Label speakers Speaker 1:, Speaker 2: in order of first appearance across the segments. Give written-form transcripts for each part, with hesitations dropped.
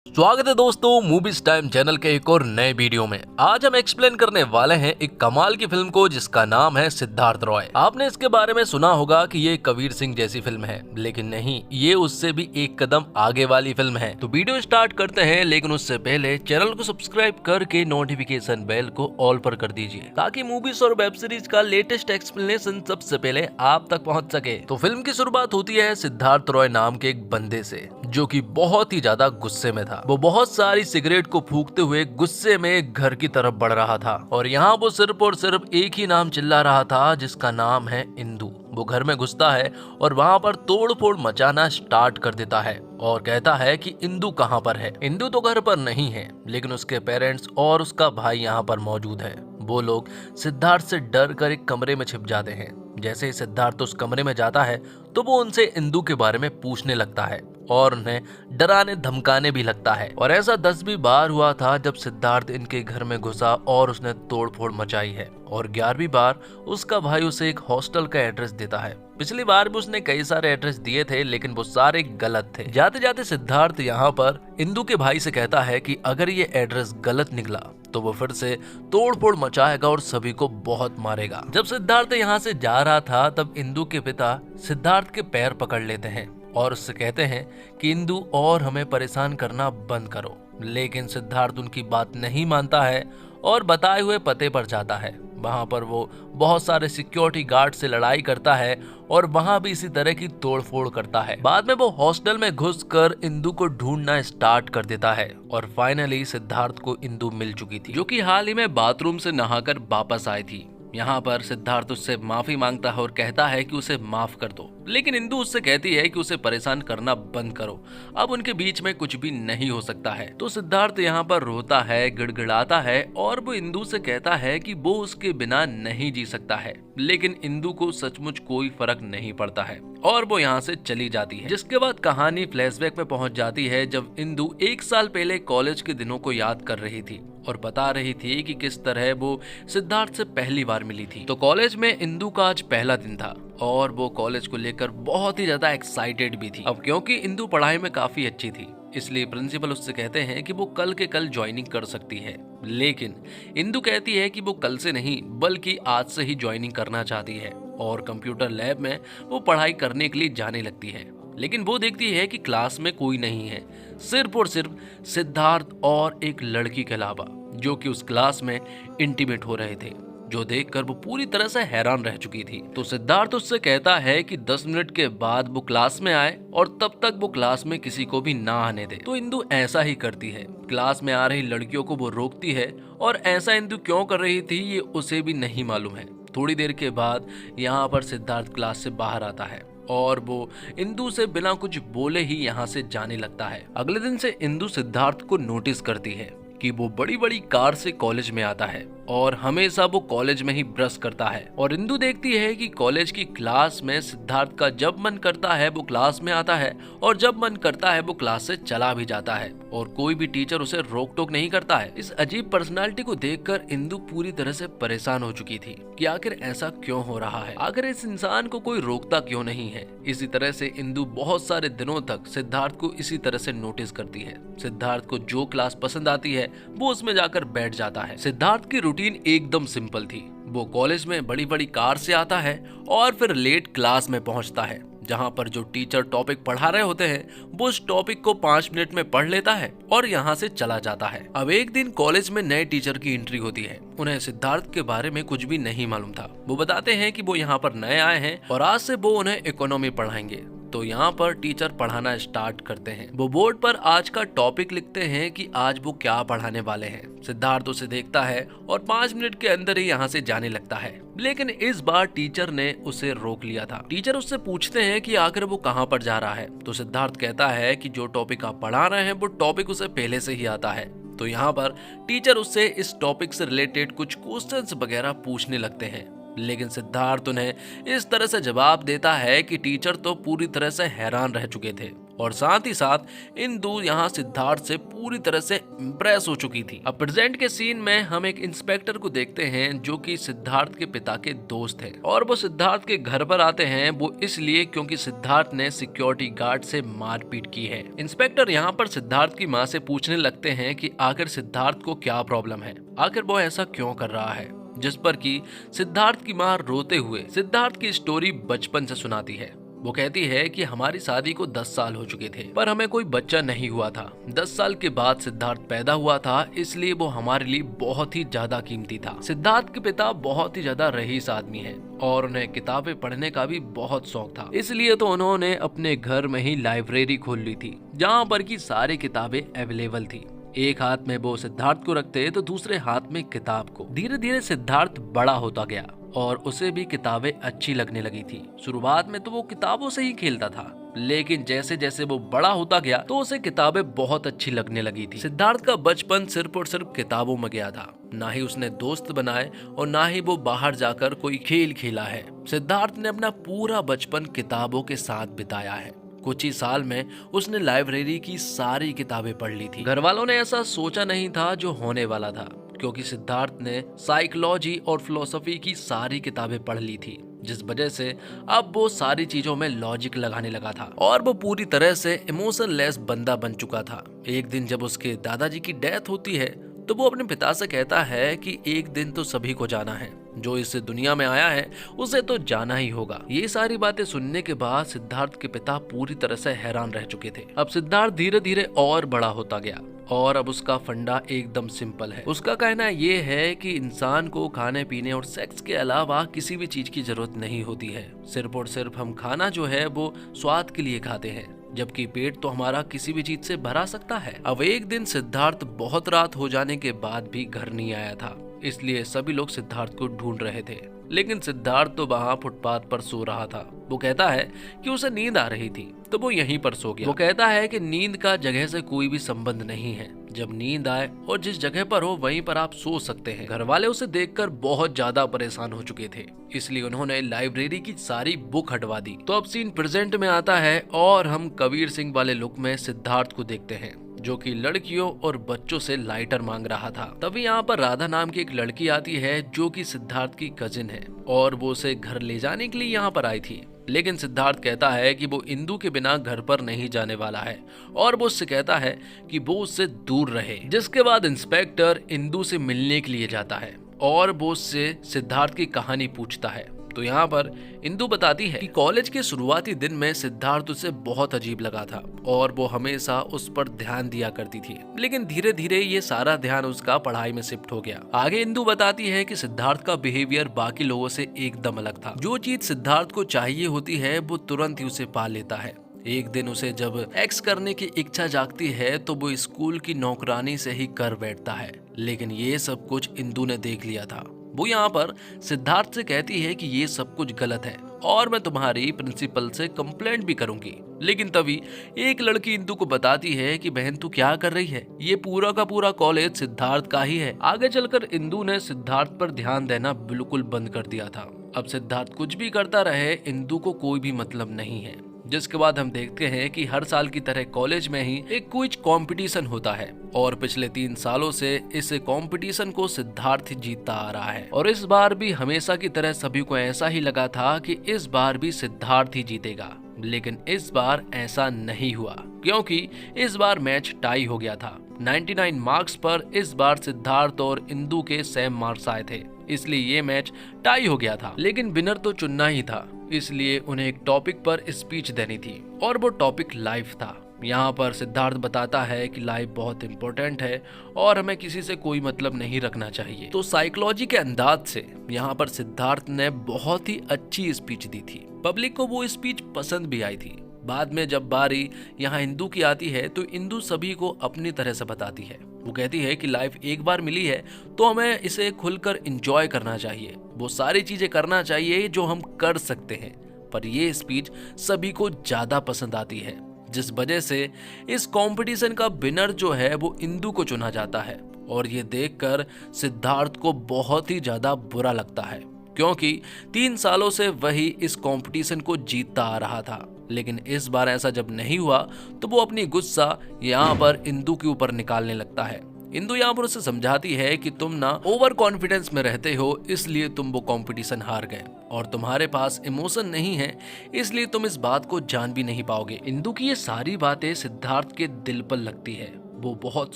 Speaker 1: स्वागत है दोस्तों मूवीज टाइम चैनल के एक और नए वीडियो में। आज हम एक्सप्लेन करने वाले हैं एक कमाल की फिल्म को जिसका नाम है सिद्धार्थ रॉय। आपने इसके बारे में सुना होगा कि ये कबीर सिंह जैसी फिल्म है, लेकिन नहीं, ये उससे भी एक कदम आगे वाली फिल्म है। तो वीडियो स्टार्ट करते हैं, लेकिन उससे पहले चैनल को सब्सक्राइब करके नोटिफिकेशन बेल को ऑल पर कर दीजिए ताकि मूवीज और वेब सीरीज का लेटेस्ट एक्सप्लेनेशन सबसे पहले आप तक पहुँच सके। तो फिल्म की शुरुआत होती है सिद्धार्थ रॉय नाम के एक बंदे से जो कि बहुत ही ज्यादा गुस्से में था। वो बहुत सारी सिगरेट को फूंकते हुए गुस्से में घर की तरफ बढ़ रहा था और यहाँ वो सिर्फ और सिर्फ एक ही नाम चिल्ला रहा था जिसका नाम है इंदु। वो घर में घुसता है और वहाँ पर तोड़ फोड़ मचाना स्टार्ट कर देता है और कहता है कि इंदु कहाँ पर है। इंदु तो घर पर नहीं है, लेकिन उसके पेरेंट्स और उसका भाई यहाँ पर मौजूद है। वो लोग सिद्धार्थ से डर कर एक कमरे में छिप जाते हैं। जैसे ही सिद्धार्थ उस कमरे में जाता है तो वो उनसे इंदु के बारे में पूछने लगता है और उन्हें डराने धमकाने भी लगता है। और ऐसा 10वीं बार हुआ था जब सिद्धार्थ इनके घर में घुसा और उसने तोड़फोड़ मचाई है। और 11वीं बार उसका भाई उसे एक हॉस्टल का एड्रेस देता है। पिछली बार भी उसने कई सारे एड्रेस दिए थे, लेकिन वो सारे गलत थे। जाते जाते सिद्धार्थ यहाँ पर इंदु के भाई से कहता है कि अगर ये एड्रेस गलत निकला तो वो फिर से तोड़फोड़ मचाएगा और सभी को बहुत मारेगा। जब सिद्धार्थ यहाँ से जा रहा था तब इंदु के पिता सिद्धार्थ के पैर पकड़ लेते हैं और उससे कहते हैं कि इंदु और हमें परेशान करना बंद करो। लेकिन सिद्धार्थ उनकी बात नहीं मानता है और बताए हुए पते पर जाता है। वहां पर वो बहुत सारे सिक्योरिटी गार्ड से लड़ाई करता है और वहां भी इसी तरह की तोड़फोड़ करता है। बाद में वो हॉस्टल में घुसकर इंदु को ढूंढना स्टार्ट कर देता है और फाइनली सिद्धार्थ को इंदु मिल चुकी थी, जो कि हाल ही में बाथरूम से नहाकर वापस आई थी। यहाँ पर सिद्धार्थ उससे माफी मांगता है और कहता है कि उसे माफ कर दो, लेकिन इंदु उससे कहती है कि उसे परेशान करना बंद करो, अब उनके बीच में कुछ भी नहीं हो सकता है। तो सिद्धार्थ यहाँ पर रोता है, गिड़गिड़ाता है और वो इंदु से कहता है कि वो उसके बिना नहीं जी सकता है। लेकिन इंदु को सचमुच कोई फर्क नहीं पड़ता है और वो यहाँ से चली जाती है। जिसके बाद कहानी फ्लैशबैक में पहुंच जाती है जब इंदु 1 साल पहले कॉलेज के दिनों को याद कर रही थी और बता रही थी कि किस तरह वो सिद्धार्थ से पहली बार मिली थी। तो कॉलेज में इंदु का आज पहला दिन था और वो कॉलेज को लेकर बहुत ही ज्यादा एक्साइटेड भी थी। अब क्योंकि इंदु पढ़ाई में काफी अच्छी थी, इसलिए प्रिंसिपल उससे कहते हैं कि वो कल के कल ज्वाइनिंग कर सकती है। लेकिन इंदु कहती है कि वो कल से नहीं बल्कि आज से ही ज्वाइनिंग करना चाहती है और कंप्यूटर लैब में वो पढ़ाई करने के लिए जाने लगती है। लेकिन वो देखती है कि क्लास में कोई नहीं है, सिर्फ और सिर्फ सिद्धार्थ और एक लड़की के अलावा, जो कि उस क्लास में इंटीमेट हो रहे थे, जो देखकर वो पूरी तरह से हैरान रह चुकी थी। तो सिद्धार्थ उससे कहता है कि 10 मिनट के बाद वो क्लास में आए और तब तक वो क्लास में किसी को भी ना आने दे। तो इंदु ऐसा ही करती है, क्लास में आ रही लड़कियों को वो रोकती है और ऐसा इंदु क्यों कर रही थी ये उसे भी नहीं मालूम है। थोड़ी देर के बाद यहाँ पर सिद्धार्थ क्लास से बाहर आता है और वो इंदु से बिना कुछ बोले ही यहाँ से जाने लगता है। अगले दिन से इंदु सिद्धार्थ को नोटिस करती है कि वो बड़ी बड़ी कार से कॉलेज में आता है और हमेशा वो कॉलेज में ही ब्रश करता है। और इंदु देखती है कि कॉलेज की क्लास में सिद्धार्थ का जब मन करता है वो क्लास में आता है और जब मन करता है वो क्लास से चला भी जाता है और कोई भी टीचर उसे रोक टोक नहीं करता है। इस अजीब पर्सनालिटी को देखकर इंदु पूरी तरह से परेशान हो चुकी थी कि आखिर ऐसा क्यों हो रहा है, आखिर इस इंसान को कोई रोकता क्यों नहीं है। इसी तरह से इंदु बहुत सारे दिनों तक सिद्धार्थ को इसी तरह से नोटिस करती है। सिद्धार्थ को जो क्लास पसंद आती है वो उसमें जाकर बैठ जाता है। सिद्धार्थ की रूटीन एकदम सिंपल थी। वो कॉलेज में बड़ी बड़ी कार से आता है और फिर लेट क्लास में पहुंचता है, जहां पर जो टीचर टॉपिक पढ़ा रहे होते हैं वो उस टॉपिक को 5 मिनट में पढ़ लेता है और यहाँ से चला जाता है। अब एक दिन कॉलेज में नए टीचर की एंट्री होती है। उन्हें सिद्धार्थ के बारे में कुछ भी नहीं मालूम था। वो बताते हैं कि वो यहाँ पर नए आए हैं और आज से वो उन्हें इकोनॉमी पढ़ाएंगे। तो यहाँ पर टीचर पढ़ाना स्टार्ट करते हैं। वो बोर्ड पर आज का टॉपिक लिखते हैं कि आज वो क्या पढ़ाने वाले हैं। सिद्धार्थ उसे देखता है और 5 मिनट के अंदर ही यहाँ से जाने लगता है। लेकिन इस बार टीचर ने उसे रोक लिया था। टीचर उससे पूछते हैं कि आखिर वो कहाँ पर जा रहा है। तो सिद्धार्थ कहता है कि जो टॉपिक आप पढ़ा रहे हैं वो टॉपिक उसे पहले से ही आता है। तो यहाँ पर टीचर उससे इस टॉपिक से रिलेटेड कुछ क्वेश्चंस वगैरह पूछने लगते हैं। लेकिन सिद्धार्थ उन्हें इस तरह से जवाब देता है कि टीचर तो पूरी तरह से हैरान रह चुके थे और साथ ही साथ इंदु यहाँ सिद्धार्थ से पूरी तरह से इम्प्रेस हो चुकी थी। अब प्रेजेंट के सीन में हम एक इंस्पेक्टर को देखते हैं जो कि सिद्धार्थ के पिता के दोस्त हैं और वो सिद्धार्थ के घर पर आते हैं वो इसलिए क्योंकि सिद्धार्थ ने सिक्योरिटी गार्ड से मारपीट की है। इंस्पेक्टर यहाँ पर सिद्धार्थ की माँ से पूछने लगते हैं कि आखिर सिद्धार्थ को क्या प्रॉब्लम है, आखिर वो ऐसा क्यों कर रहा है, जिस पर कि सिद्धार्थ की माँ रोते हुए सिद्धार्थ की स्टोरी बचपन से सुनाती है। वो कहती है कि हमारी शादी को 10 साल हो चुके थे पर हमें कोई बच्चा नहीं हुआ था। 10 साल के बाद सिद्धार्थ पैदा हुआ था, इसलिए वो हमारे लिए बहुत ही ज्यादा कीमती था। सिद्धार्थ के पिता बहुत ही ज्यादा रईस आदमी हैं और उन्हें किताबें पढ़ने का भी बहुत शौक था, इसलिए तो उन्होंने अपने घर में ही लाइब्रेरी खोल ली थी जहाँ पर की सारी किताबें अवेलेबल थी। एक हाथ में वो सिद्धार्थ को रखते तो दूसरे हाथ में किताब को। धीरे धीरे सिद्धार्थ बड़ा होता गया और उसे भी किताबें अच्छी लगने लगी थी। शुरुआत में तो वो किताबों से ही खेलता था, लेकिन जैसे जैसे वो बड़ा होता गया तो उसे किताबें बहुत अच्छी लगने लगी थी। सिद्धार्थ का बचपन सिर्फ और सिर्फ किताबों में गया था, ना ही उसने दोस्त बनाए और ना ही वो बाहर जाकर कोई खेल खेला है। सिद्धार्थ ने अपना पूरा बचपन किताबों के साथ बिताया है। कुछ ही साल में उसने लाइब्रेरी की सारी किताबें पढ़ ली थी। घर वालों ने ऐसा सोचा नहीं था जो होने वाला था, क्योंकि सिद्धार्थ ने साइकोलॉजी और फिलोसफी की सारी किताबें पढ़ ली थी, जिस वजह से अब वो सारी चीजों में लॉजिक लगाने लगा था और वो पूरी तरह से इमोशनलेस बंदा बन चुका था। एक दिन जब उसके दादाजी की डेथ होती है तो वो अपने पिता से कहता है कि एक दिन तो सभी को जाना है, जो इस दुनिया में आया है उसे तो जाना ही होगा। ये सारी बातें सुनने के बाद सिद्धार्थ के पिता पूरी तरह से हैरान रह चुके थे। अब सिद्धार्थ धीरे धीरे और बड़ा होता गया और अब उसका फंडा एकदम सिंपल है। उसका कहना ये है कि इंसान को खाने पीने और सेक्स के अलावा किसी भी चीज की जरूरत नहीं होती है। सिर्फ और सिर्फ हम खाना जो है वो स्वाद के लिए खाते हैं, जबकि पेट तो हमारा किसी भी चीज से भरा सकता है। अब एक दिन सिद्धार्थ बहुत रात हो जाने के बाद भी घर नहीं आया था, इसलिए सभी लोग सिद्धार्थ को ढूंढ रहे थे, लेकिन सिद्धार्थ तो वहाँ फुटपाथ पर सो रहा था। वो कहता है कि उसे नींद आ रही थी तो वो यहीं पर सो गया। वो कहता है कि नींद का जगह से कोई भी संबंध नहीं है, जब नींद आए और जिस जगह पर हो वहीं पर आप सो सकते हैं। घर वाले उसे देखकर बहुत ज्यादा परेशान हो चुके थे, इसलिए उन्होंने लाइब्रेरी की सारी बुक हटवा दी। तो अब सीन प्रेजेंट में आता है और हम कबीर सिंह वाले लुक में सिद्धार्थ को देखते हैं, जो कि लड़कियों और बच्चों से लाइटर मांग रहा था। तभी यहाँ पर राधा नाम की एक लड़की आती है जो कि सिद्धार्थ की कजिन है और वो उसे घर ले जाने के लिए यहाँ पर आई थी, लेकिन सिद्धार्थ कहता है कि वो इंदु के बिना घर पर नहीं जाने वाला है और वो उससे कहता है कि वो उससे दूर रहे। जिसके बाद इंस्पेक्टर इंदु से मिलने के लिए जाता है और वो उससे सिद्धार्थ की कहानी पूछता है। तो यहाँ पर इंदु बताती है कि कॉलेज के शुरुआती दिन में सिद्धार्थ उसे बहुत अजीब लगा था और वो हमेशा उस पर ध्यान दिया करती थी, लेकिन धीरे धीरे ये सारा ध्यान उसका पढ़ाई में शिफ्ट हो गया। आगे इंदु बताती है कि सिद्धार्थ का बिहेवियर बाकी लोगों से एकदम अलग था। जो चीज सिद्धार्थ को चाहिए होती है वो तुरंत ही उसे पा लेता है। एक दिन उसे जब एक्स करने की इच्छा जागती है तो वो स्कूल की नौकरानी से ही कर बैठता है, लेकिन ये सब कुछ इंदु ने देख लिया था। वो यहाँ पर सिद्धार्थ से कहती है कि ये सब कुछ गलत है और मैं तुम्हारी प्रिंसिपल से कंप्लेंट भी करूंगी, लेकिन तभी एक लड़की इंदु को बताती है कि बहन तू क्या कर रही है, ये पूरा का पूरा कॉलेज सिद्धार्थ का ही है। आगे चलकर इंदु ने सिद्धार्थ पर ध्यान देना बिल्कुल बंद कर दिया था। अब सिद्धार्थ कुछ भी करता रहे, इंदु को कोई भी मतलब नहीं है। जिसके बाद हम देखते हैं कि हर साल की तरह कॉलेज में ही एक क्विज कंपटीशन होता है और पिछले 3 सालों से इस कंपटीशन को सिद्धार्थ जीतता आ रहा है और इस बार भी हमेशा की तरह सभी को ऐसा ही लगा था कि इस बार भी सिद्धार्थ ही जीतेगा, लेकिन इस बार ऐसा नहीं हुआ क्योंकि इस बार मैच टाई हो गया था। 99 मार्क्स पर इस बार सिद्धार्थ और इंदु के सेम मार्क्स आए थे, इसलिए ये मैच टाई हो गया था। लेकिन विनर तो चुनना ही था, इसलिए उन्हें एक टॉपिक पर स्पीच देनी थी और वो टॉपिक लाइफ था। यहाँ पर सिद्धार्थ बताता है कि लाइफ बहुत इंपॉर्टेंट है और हमें किसी से कोई मतलब नहीं रखना चाहिए। तो साइकोलॉजी के अंदाज से यहाँ पर सिद्धार्थ ने बहुत ही अच्छी स्पीच दी थी। पब्लिक को वो स्पीच पसंद भी आई थी। बाद में जब बारी यहाँ इंदु की आती है तो इंदु सभी को अपनी तरह से बताती है। वो कहती है कि लाइफ एक बार मिली है तो हमें इसे खुलकर एंजॉय करना चाहिए, वो सारी चीजें करना चाहिए जो हम कर सकते हैं। पर ये स्पीच सभी को ज्यादा पसंद आती है, जिस वजह से इस कंपटीशन का विनर जो है वो इंदु को चुना जाता है और ये देखकर सिद्धार्थ को बहुत ही ज्यादा बुरा लगता है क्योंकि 3 सालों से वही इस कंपटीशन को जीतता आ रहा था लेकिन इस बार ऐसा जब नहीं हुआ तो वो अपनी गुस्सा यहाँ पर इंदु के ऊपर निकालने लगता है। इंदु यहाँ पर उसे समझाती है कि तुम ना ओवर कॉन्फिडेंस में रहते हो, इसलिए तुम वो कंपटीशन हार गए और तुम्हारे पास इमोशन नहीं है, इसलिए तुम इस बात को जान भी नहीं पाओगे। इंदु की ये सारी बातें सिद्धार्थ के दिल पर लगती है। वो बहुत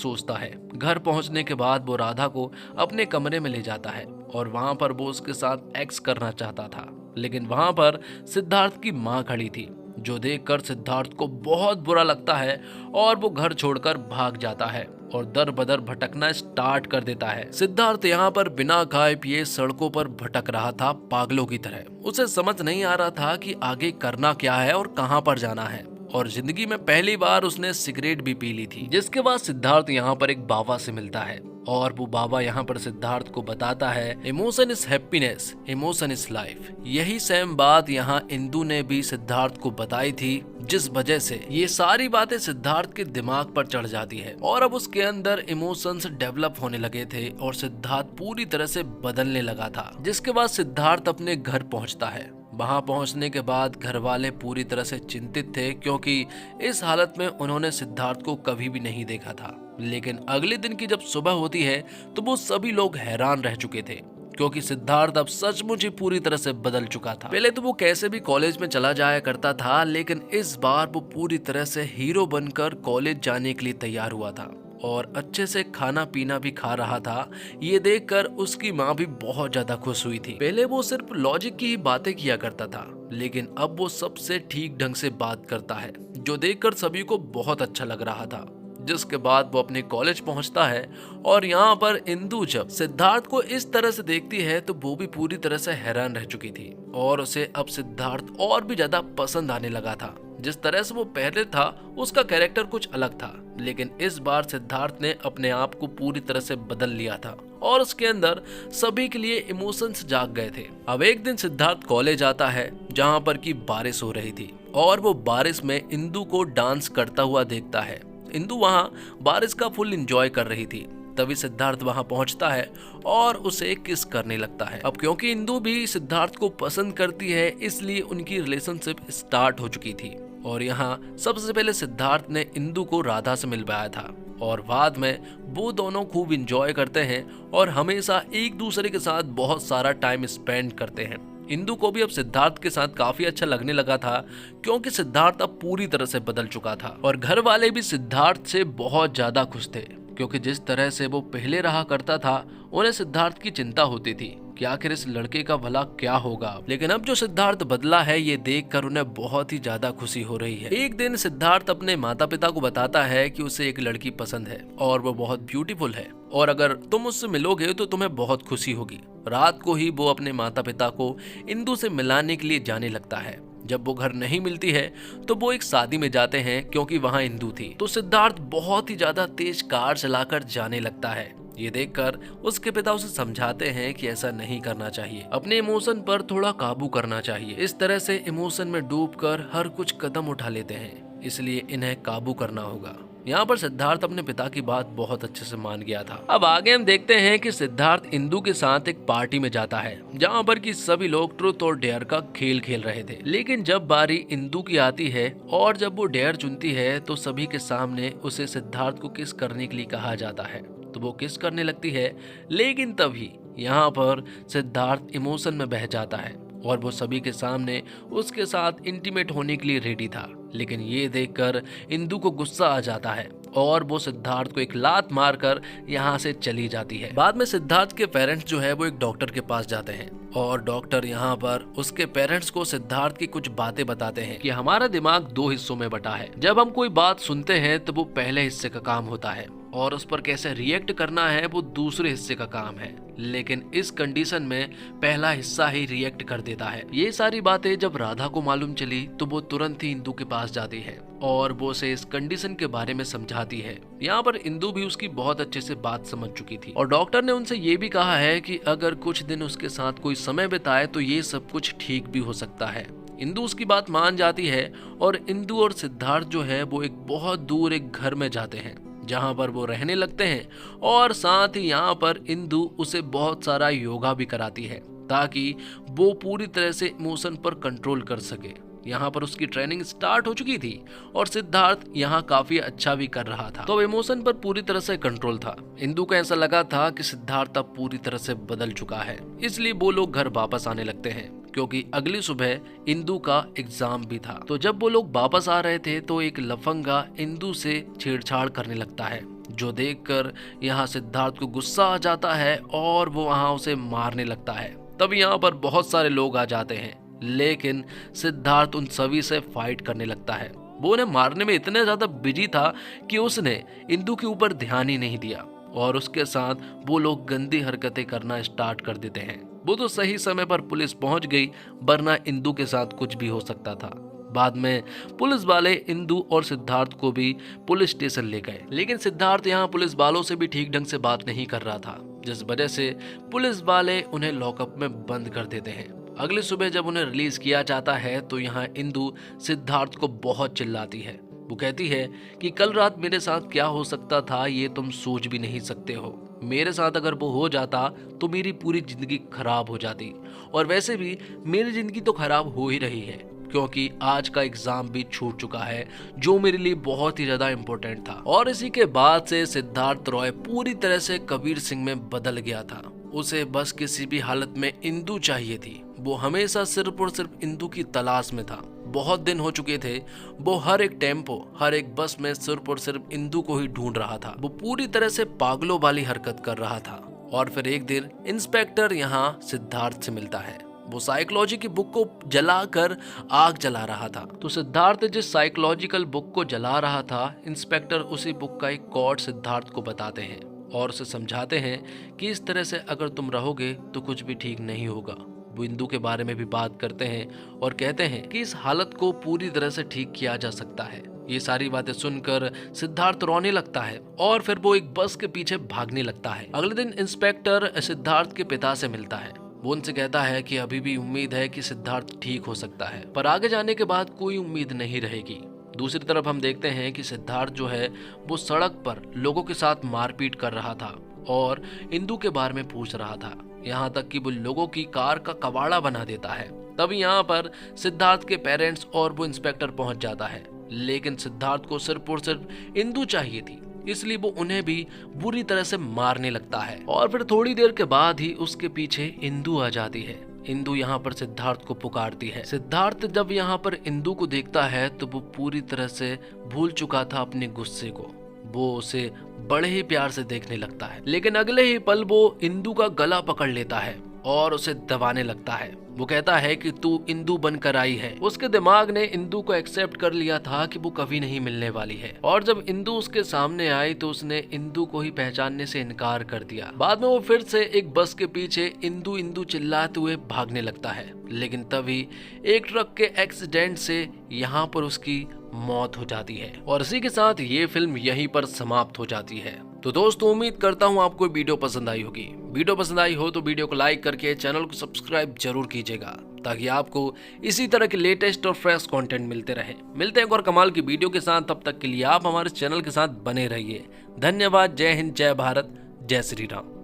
Speaker 1: सोचता है। घर पहुंचने के बाद वो राधा को अपने कमरे में ले जाता है और वहां पर वो उसके साथ एक्स करना चाहता था, लेकिन वहां पर सिद्धार्थ की माँ खड़ी थी, जो देखकर सिद्धार्थ को बहुत बुरा लगता है और वो घर छोड़कर भाग जाता है और दर बदर भटकना स्टार्ट कर देता है। सिद्धार्थ यहाँ पर बिना खाए पिए सड़कों पर भटक रहा था पागलों की तरह। उसे समझ नहीं आ रहा था कि आगे करना क्या है और कहाँ पर जाना है, और जिंदगी में पहली बार उसने सिगरेट भी पी ली थी। जिसके बाद सिद्धार्थ यहाँ पर एक बाबा से मिलता है और वो बाबा यहाँ पर सिद्धार्थ को बताता है, emotion is happiness, emotion is life. यही सेम बात यहाँ इंदु ने भी सिद्धार्थ को बताई थी, जिस वजह से ये सारी बातें सिद्धार्थ के दिमाग पर चढ़ जाती है और अब उसके अंदर इमोशंस डेवलप होने लगे थे और सिद्धार्थ पूरी तरह से बदलने लगा था। जिसके बाद सिद्धार्थ अपने घर पहुंचता है। वहां पहुंचने के बाद घर वाले पूरी तरह से चिंतित थे, क्योंकि इस हालत में उन्होंने सिद्धार्थ को कभी भी नहीं देखा था। लेकिन अगले दिन की जब सुबह होती है तो वो सभी लोग हैरान रह चुके थे, क्योंकि सिद्धार्थ अब सचमुच ही पूरी तरह से बदल चुका था। पहले तो वो कैसे भी कॉलेज में चला जाया करता था, लेकिन इस बार वो पूरी तरह से हीरो बनकर कॉलेज जाने के लिए तैयार हुआ था और अच्छे से खाना पीना भी खा रहा था। ये देखकर उसकी माँ भी बहुत ज्यादा खुश हुई थी। पहले वो सिर्फ लॉजिक की ही बातें किया करता था, लेकिन अब वो सबसे ठीक ढंग से बात करता है, जो देखकर सभी को बहुत अच्छा लग रहा था। जिसके बाद वो अपने कॉलेज पहुंचता है और यहाँ पर इंदु जब सिद्धार्थ को इस तरह से देखती है तो वो भी पूरी तरह से हैरान रह चुकी थी और उसे अब सिद्धार्थ और भी ज्यादा पसंद आने लगा था। जिस तरह से वो पहले था उसका कैरेक्टर कुछ अलग था, लेकिन इस बार सिद्धार्थ ने अपने आप को पूरी तरह से बदल लिया था और उसके अंदर सभी के लिए इमोशंस जाग गए थे। अब एक दिन सिद्धार्थ कॉलेज आता है जहाँ पर की बारिश हो रही थी और वो बारिश में इंदु को डांस करता हुआ देखता है। इंदु वहाँ बारिश का फुल एंजॉय कर रही थी। तभी सिद्धार्थ वहां पहुंचता है और उसे किस करने लगता है। अब क्योंकि इंदु भी सिद्धार्थ को पसंद करती है, इसलिए उनकी रिलेशनशिप स्टार्ट हो चुकी थी और यहाँ सबसे पहले सिद्धार्थ ने इंदु को राधा से मिलवाया था और बाद में वो दोनों खूब एंजॉय करते हैं और हमेशा एक दूसरे के साथ बहुत सारा टाइम स्पेंड करते हैं। इंदु को भी अब सिद्धार्थ के साथ काफी अच्छा लगने लगा था, क्योंकि सिद्धार्थ अब पूरी तरह से बदल चुका था और घर वाले भी सिद्धार्थ से बहुत ज्यादा खुश थे, क्योंकि जिस तरह से वो पहले रहा करता था उन्हें सिद्धार्थ की चिंता होती थी कि आखिर इस लड़के का भला क्या होगा। लेकिन अब जो सिद्धार्थ बदला है ये देखकर उन्हें बहुत ही ज्यादा खुशी हो रही है। एक दिन सिद्धार्थ अपने माता पिता को बताता है कि उसे एक लड़की पसंद है और वो बहुत ब्यूटीफुल है और अगर तुम उससे मिलोगे तो तुम्हें बहुत खुशी होगी। रात को ही वो अपने माता पिता को इंदु से मिलाने के लिए जाने लगता है। जब वो घर नहीं मिलती है तो वो एक शादी में जाते हैं, क्योंकि वहां इंदु थी। तो सिद्धार्थ बहुत ही ज्यादा तेज कार चलाकर जाने लगता है। ये देखकर उसके पिता उसे समझाते हैं कि ऐसा नहीं करना चाहिए, अपने इमोशन पर थोड़ा काबू करना चाहिए। इस तरह से इमोशन में डूबकर हर कुछ कदम उठा लेते हैं, इसलिए इन्हें काबू करना होगा। यहाँ पर सिद्धार्थ अपने पिता की बात बहुत अच्छे से मान गया था। अब आगे हम देखते हैं कि सिद्धार्थ इंदु के साथ एक पार्टी में जाता है, जहाँ पर कि सभी लोग ट्रुथ और डेयर का खेल खेल रहे थे। लेकिन जब बारी इंदु की आती है और जब वो डेयर चुनती है तो सभी के सामने उसे सिद्धार्थ को किस करने के लिए कहा जाता है, तो वो किस करने लगती है। लेकिन तभी यहाँ पर सिद्धार्थ इमोशन में बह जाता है और वो सभी के सामने उसके साथ इंटीमेट होने के लिए रेडी था। लेकिन ये देखकर इंदु को गुस्सा आ जाता है और वो सिद्धार्थ को एक लात मारकर यहाँ से चली जाती है। बाद में सिद्धार्थ के पेरेंट्स जो है वो एक डॉक्टर के पास जाते हैं और डॉक्टर यहाँ पर उसके पेरेंट्स को सिद्धार्थ की कुछ बातें बताते हैं कि हमारा दिमाग 2 हिस्सों में बटा है। जब हम कोई बात सुनते हैं तो वो पहले हिस्से का काम होता है और उस पर कैसे रिएक्ट करना है वो दूसरे हिस्से का काम है। लेकिन इस कंडीशन में पहला हिस्सा ही रिएक्ट कर देता है। ये सारी बातें जब राधा को मालूम चली तो वो तुरंत ही इंदु के पास जाती है और वो उसे इस कंडीशन के बारे में समझाती है। यहाँ पर इंदु भी उसकी बहुत अच्छे से बात समझ चुकी थी और डॉक्टर ने उनसे ये भी कहा है कि अगर कुछ दिन उसके साथ कोई समय बिताए तो ये सब कुछ ठीक भी हो सकता है। इंदु उसकी बात मान जाती है और इंदु और सिद्धार्थ जो है वो एक बहुत दूर एक घर में जाते हैं, जहां पर वो रहने लगते हैं और साथ ही यहाँ पर इंदु उसे बहुत सारा योगा भी कराती है ताकि वो पूरी तरह से इमोशन पर कंट्रोल कर सके। यहाँ पर उसकी ट्रेनिंग स्टार्ट हो चुकी थी और सिद्धार्थ यहाँ काफी अच्छा भी कर रहा था। तो अब इमोशन पर पूरी तरह से कंट्रोल था। इंदु को ऐसा लगा था कि सिद्धार्थ अब पूरी तरह से बदल चुका है, इसलिए वो लोग घर वापस आने लगते हैं क्योंकि अगली सुबह इंदु का एग्जाम भी था। तो जब वो लोग वापस आ रहे थे तो एक लफंगा इंदु से छेड़छाड़ करने लगता है, जो देखकर यहाँ सिद्धार्थ को गुस्सा आ जाता है और वो वहाँ उसे मारने लगता है। तब यहाँ पर बहुत सारे लोग आ जाते हैं, लेकिन सिद्धार्थ उन सभी से फाइट करने लगता है। वो उन्हें मारने में इतने ज्यादा बिजी था कि उसने इंदु के ऊपर ध्यान ही नहीं दिया और उसके साथ वो लोग गंदी हरकतें करना स्टार्ट कर देते हैं। वो तो सही समय पर पुलिस पहुंच गई, वरना इंदु के साथ कुछ भी हो सकता था। बाद में पुलिस वाले इंदु और सिद्धार्थ को भी पुलिस स्टेशन ले गए, लेकिन सिद्धार्थ यहाँ पुलिस वालों से भी ठीक ढंग से बात नहीं कर रहा था, जिस वजह से पुलिस वाले उन्हें लॉकअप में बंद कर देते हैं। अगली सुबह जब उन्हें रिलीज किया जाता है तो यहाँ इंदु सिद्धार्थ को बहुत चिल्लाती है। वो कहती है कि कल रात मेरे साथ क्या हो सकता था ये तुम सोच भी नहीं सकते हो। मेरे साथ अगर वो हो जाता तो मेरी पूरी जिंदगी खराब हो जाती, और वैसे भी मेरी जिंदगी तो खराब हो ही रही है क्योंकि आज का एग्जाम भी छूट चुका है जो मेरे लिए बहुत ही ज्यादा इम्पोर्टेंट था। और इसी के बाद से सिद्धार्थ रॉय पूरी तरह से कबीर सिंह में बदल गया था। उसे बस किसी भी हालत में इंदु चाहिए थी। वो हमेशा सिर्फ और सिर्फ इंदु की तलाश में था। बहुत दिन हो चुके थे, वो हर एक टेम्पो, हर एक बस में सिर्फ और सिर्फ इंदु को ही ढूंढ रहा था। वो पूरी तरह से पागलों वाली हरकत कर रहा था। और फिर एक दिन इंस्पेक्टर यहाँ सिद्धार्थ से मिलता है। वो साइकोलॉजी की बुक को जलाकर आग जला रहा था। तो सिद्धार्थ जिस साइकोलॉजिकल बुक को जला रहा था, इंस्पेक्टर उसी बुक का एक कोड सिद्धार्थ को बताते हैं और उसे समझाते हैं कि इस तरह से अगर तुम रहोगे तो कुछ भी ठीक नहीं होगा। वो इंदु के बारे में भी बात करते हैं और कहते हैं कि इस हालत को पूरी तरह से ठीक किया जा सकता है। ये सारी बातें सुनकर सिद्धार्थ रोने लगता है और फिर वो एक बस के पीछे भागने लगता है। अगले दिन इंस्पेक्टर सिद्धार्थ के पिता से मिलता है। वो उनसे कहता है कि अभी भी उम्मीद है कि सिद्धार्थ ठीक हो सकता है, पर आगे जाने के बाद कोई उम्मीद नहीं रहेगी। दूसरी तरफ हम देखते हैं कि सिद्धार्थ जो है वो सड़क पर लोगों के साथ मारपीट कर रहा था और इंदु के बारे में पूछ रहा था, यहाँ तक कि वो लोगों की कार का कबाड़ा बना देता है। तभी यहाँ पर सिद्धार्थ के पेरेंट्स और वो इंस्पेक्टर पहुंच जाता है, लेकिन सिद्धार्थ को सिर्फ और सिर्फ इंदु चाहिए थी, इसलिए वो उन्हें भी बुरी तरह से मारने लगता है। और फिर थोड़ी देर के बाद ही उसके पीछे इंदु आ जाती है। इंदु यहाँ पर सिद्धार्थ को पुकारती है। सिद्धार्थ जब यहाँ पर इंदु को देखता है तो वो पूरी तरह से भूल चुका था अपने गुस्से को। वो उसे बड़े ही प्यार से देखने लगता है, लेकिन अगले ही पल वो इंदु का गला पकड़ लेता है और उसे दबाने लगता है। वो कहता है कि तू इंदु बनकर आई है। उसके दिमाग ने इंदु को एक्सेप्ट कर लिया था कि वो कभी नहीं मिलने वाली है, और जब इंदु उसके सामने आई तो उसने इंदु को ही पहचानने से इनकार कर दिया। बाद में वो फिर से एक बस के पीछे इंदु इंदु चिल्लाते हुए भागने लगता है, लेकिन तभी एक ट्रक के एक्सीडेंट से यहाँ पर उसकी मौत हो जाती है। और इसी के साथ ये फिल्म यहीं पर समाप्त हो जाती है। तो दोस्तों, उम्मीद करता हूँ आपको वीडियो पसंद आई होगी। वीडियो पसंद आई हो तो वीडियो को लाइक करके चैनल को सब्सक्राइब जरूर कीजिएगा, ताकि आपको इसी तरह के लेटेस्ट और फ्रेश कंटेंट मिलते रहे। मिलते हैं एक और कमाल की वीडियो के साथ, तब तक के लिए आप हमारे चैनल के साथ बने रहिए। धन्यवाद। जय हिंद, जय भारत, जय श्री राम।